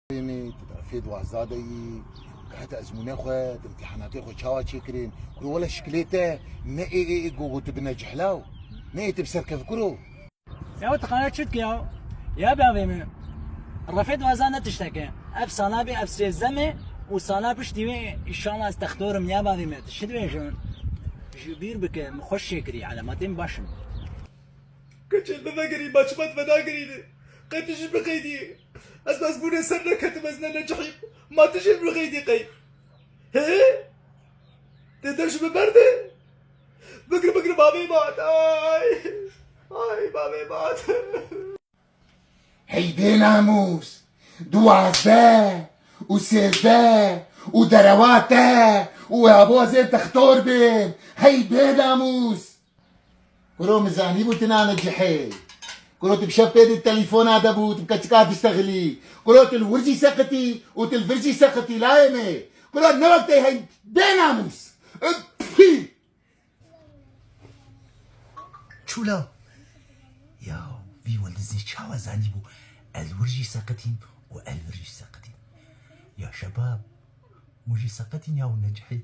في دوازادي كانت ازمونه خوات امتحاناتي خو تشاوا تشكرين كل ولا شكليته ما اي قوت بنجح لاو ما تبسر كفكرو يا وتقنات شتك يا بابي الرفيد وزانة تشتكي اف صنابي اف سيزمي وصنابي اشتوي ان شاء الله استخدورم يا بابي ما تشتوي شون جبير بك مخش شكري على ما تم باشم كتشل بفقري ما شمت فناقري قيت تجيب بغيدي اسمع زبون سرنا كتمزنا الجحيم ما تجيب بغيدي قي هي تدمش ببردة بقري بابي مات اي بابي مات هيدي ناموس دوازده وسيلفه ودرواته وابو زين تختور بين هيدي ناموس كلو مزاني بوتنا نجحي كلو تبشف بيد التليفون هذا بوت بكتكات تشتغلي كلو الورجي سقطي وتلفرجي سقطي لا يمي كلو نوقتي هي ديناموس چولا يا في ولد زي شاوا زاني بو الورجي ساقتين والورجي ساقتين يا شباب موجي ساقتين يا ونجحي